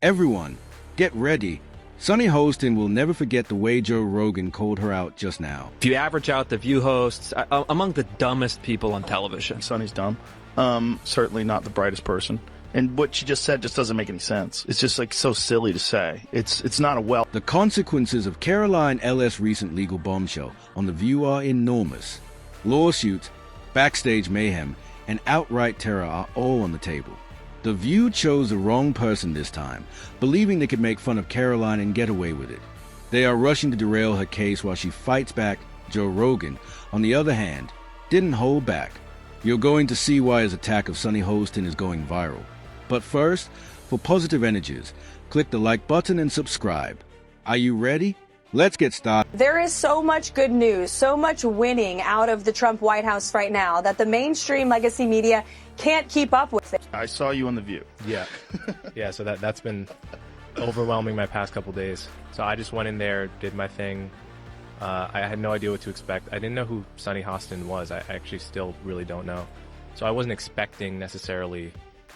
Everyone, get ready. Sunny Hostin will never forget the way Joe Rogan called her out just now. If you average out the View hosts, among the dumbest people on television. Sunny's dumb. Certainly not the brightest person. And what she just said just doesn't make any sense. It's just like so silly to say. It's not a well. The consequences of Karoline L.'s recent legal bombshell on The View are enormous. Lawsuits, backstage mayhem, and outright terror are all on the table. The View chose the wrong person this time, believing they could make fun of Karoline and get away with it. They are rushing to derail her case while she fights back. Joe Rogan, on the other hand, didn't hold back. You're going to see why his attack of Sunny Hostin is going viral. But first, for positive energies, click the like button and subscribe. Are you ready? Let's get started. There is so much good news, so much winning out of the Trump White House right now that the mainstream legacy media can't keep up with it. I saw you on The View. Yeah. Yeah, so that's been overwhelming my past couple days. So I just went in there, did my thing. I had no idea what to expect. I didn't know who Sunny Hostin was. I actually still really don't know. So I wasn't expecting necessarily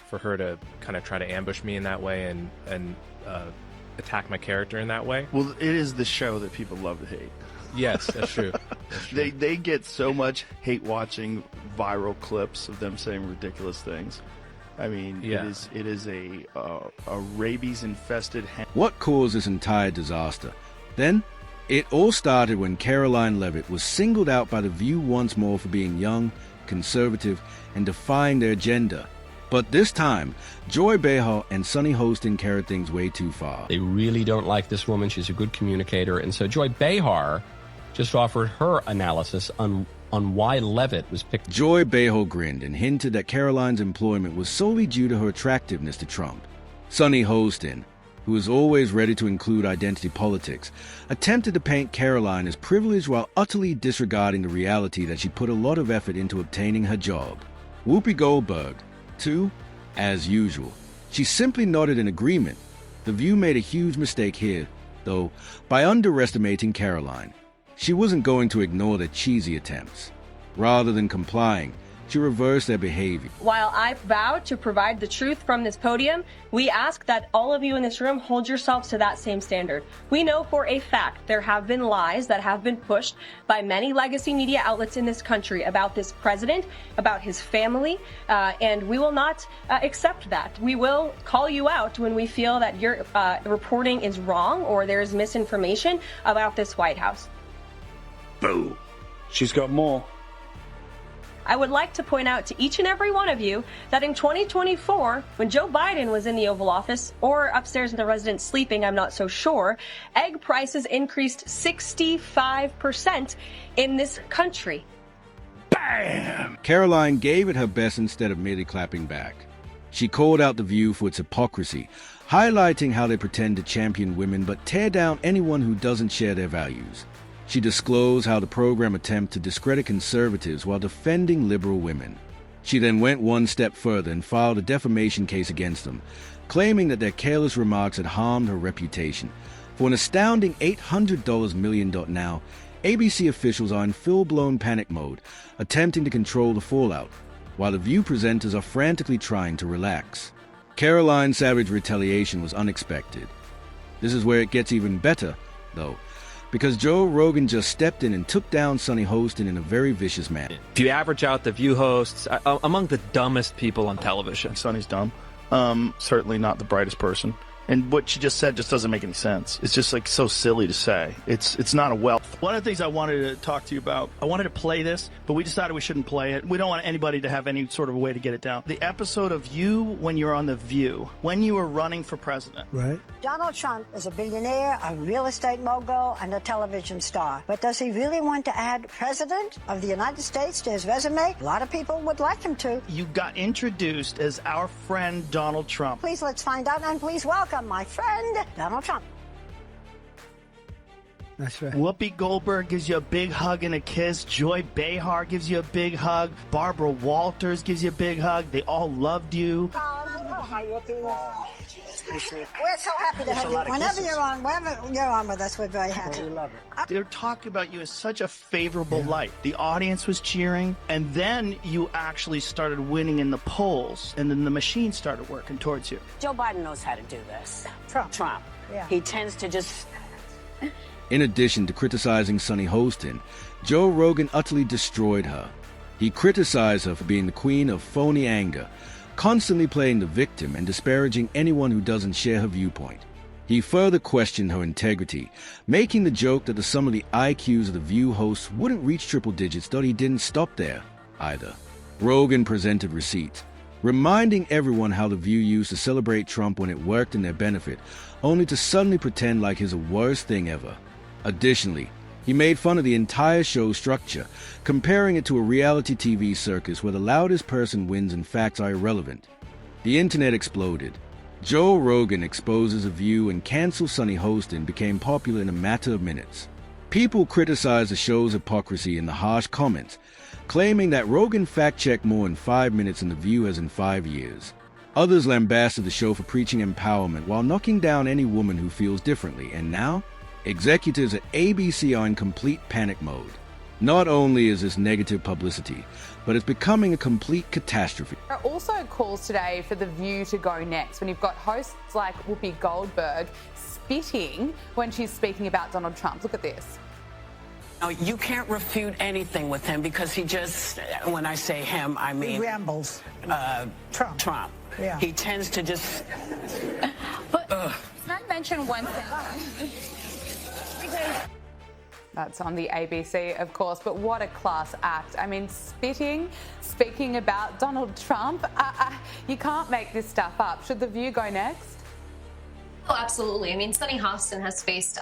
for her to kind of try to ambush me in that way and attack my character in that way. Well, it is the show that people love to hate. Yes, that's true. That's true. They get so much hate watching viral clips of them saying ridiculous things. I mean, yeah. it is a rabies-infested What caused this entire disaster? Then, it all started when Karoline Leavitt was singled out by The View once more for being young, conservative, and defying their agenda. But this time, Joy Behar and Sunny Hostin carried things way too far. They really don't like this woman. She's a good communicator. And so Joy Behar just offered her analysis on why Leavitt was picked. Joy Behar grinned and hinted that Karoline's employment was solely due to her attractiveness to Trump. Sunny Hostin, who is always ready to include identity politics, attempted to paint Karoline as privileged while utterly disregarding the reality that she put a lot of effort into obtaining her job. Whoopi Goldberg, too, as usual. She simply nodded in agreement. The View made a huge mistake here, though, by underestimating Karoline. She wasn't going to ignore their cheesy attempts. Rather than complying, she reversed their behavior. While I vow to provide the truth from this podium, we ask that all of you in this room hold yourselves to that same standard. We know for a fact there have been lies that have been pushed by many legacy media outlets in this country about this president, about his family, and we will not accept that. We will call you out when we feel that your reporting is wrong or there is misinformation about this White House. Boo. She's got more. I would like to point out to each and every one of you that in 2024, when Joe Biden was in the Oval Office, or upstairs in the residence sleeping, I'm not so sure, egg prices increased 65% in this country. Bam! Karoline gave it her best instead of merely clapping back. She called out The View for its hypocrisy, highlighting how they pretend to champion women but tear down anyone who doesn't share their values. She disclosed how the program attempts to discredit conservatives while defending liberal women. She then went one step further and filed a defamation case against them, claiming that their careless remarks had harmed her reputation. For an astounding $800 million now, ABC officials are in full-blown panic mode, attempting to control the fallout, while The View presenters are frantically trying to relax. Karoline's savage retaliation was unexpected. This is where it gets even better, though, because Joe Rogan just stepped in and took down Sunny Hostin in a very vicious manner. If you average out the View hosts, among the dumbest people on television. Sunny's dumb. Certainly not the brightest person. And what she just said just doesn't make any sense. It's just like so silly to say. It's not a well. One of the things I wanted to talk to you about, I wanted to play this, but we decided we shouldn't play it. We don't want anybody to have any sort of a way to get it down. The episode of you when you're on The View, when you were running for president. Right. Donald Trump is a billionaire, a real estate mogul, and a television star. But does he really want to add President of the United States to his resume? A lot of people would like him to. You got introduced as our friend Donald Trump. Please, let's find out, and please welcome my friend, Donald Trump. That's right. Whoopi Goldberg gives you a big hug and a kiss. Joy Behar gives you a big hug. Barbara Walters gives you a big hug. They all loved you. We're so happy to have you. Whenever you're on with us, we're very happy. We love it. They're talking about you in such a favorable light. The audience was cheering, and then you actually started winning in the polls, and then the machine started working towards you. Joe Biden knows how to do this. Trump. Yeah. He tends to just... In addition to criticizing Sunny Hostin, Joe Rogan utterly destroyed her. He criticized her for being the queen of phony anger, constantly playing the victim and disparaging anyone who doesn't share her viewpoint. He further questioned her integrity, making the joke that the sum of the IQs of the View hosts wouldn't reach triple digits, though he didn't stop there, either. Rogan presented receipts, reminding everyone how the View used to celebrate Trump when it worked in their benefit, only to suddenly pretend like he's the worst thing ever. Additionally, he made fun of the entire show's structure, comparing it to a reality TV circus where the loudest person wins and facts are irrelevant. The internet exploded. Joe Rogan exposes a View and cancels Sunny Hostin became popular in a matter of minutes. People criticized the show's hypocrisy in the harsh comments, claiming that Rogan fact-checked more in 5 minutes than The View has in 5 years. Others lambasted the show for preaching empowerment while knocking down any woman who feels differently, and now, executives at ABC are in complete panic mode. Not only is this negative publicity, but it's becoming a complete catastrophe. There are also calls today for The View to go next when you've got hosts like Whoopi Goldberg spitting when she's speaking about Donald Trump. Look at this. No, you can't refute anything with him because he just, when I say him, I mean... He rambles. Trump. Yeah. He tends to just... But can I mention one thing? That's on the ABC, of course, but what a class act. I mean, speaking about Donald Trump, you can't make this stuff up. Should The View go next? Oh, absolutely. I mean, Sunny Hostin has faced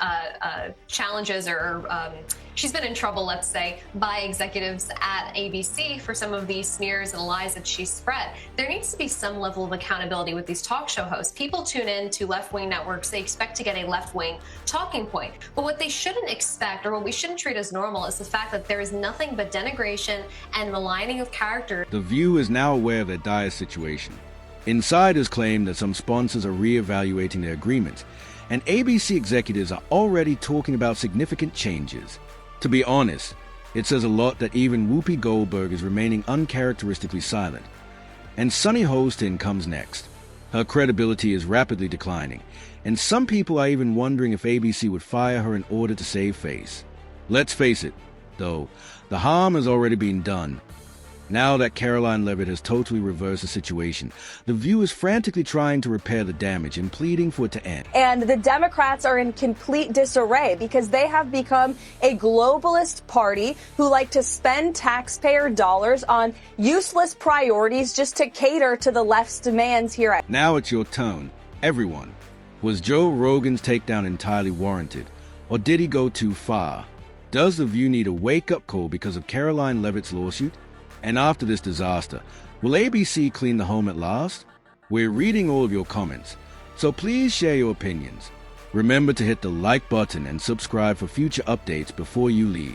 challenges or she's been in trouble, let's say, by executives at ABC for some of these smears and lies that she spread. There needs to be some level of accountability with these talk show hosts. People tune in to left-wing networks. They expect to get a left-wing talking point. But what they shouldn't expect, or what we shouldn't treat as normal, is the fact that there is nothing but denigration and maligning of character. The View is now aware of their dire situation. Insiders claim that some sponsors are re-evaluating their agreements, and ABC executives are already talking about significant changes. To be honest, it says a lot that even Whoopi Goldberg is remaining uncharacteristically silent. And Sunny Hostin comes next. Her credibility is rapidly declining, and some people are even wondering if ABC would fire her in order to save face. Let's face it, though, the harm has already been done. Now that Karoline Leavitt has totally reversed the situation, The View is frantically trying to repair the damage and pleading for it to end. And the Democrats are in complete disarray because they have become a globalist party who like to spend taxpayer dollars on useless priorities just to cater to the left's demands here at... Now it's your turn. Everyone. Was Joe Rogan's takedown entirely warranted? Or did he go too far? Does The View need a wake-up call because of Karoline Leavitt's lawsuit? And after this disaster, will ABC clean the home at last? We're reading all of your comments, so please share your opinions. Remember to hit the like button and subscribe for future updates before you leave.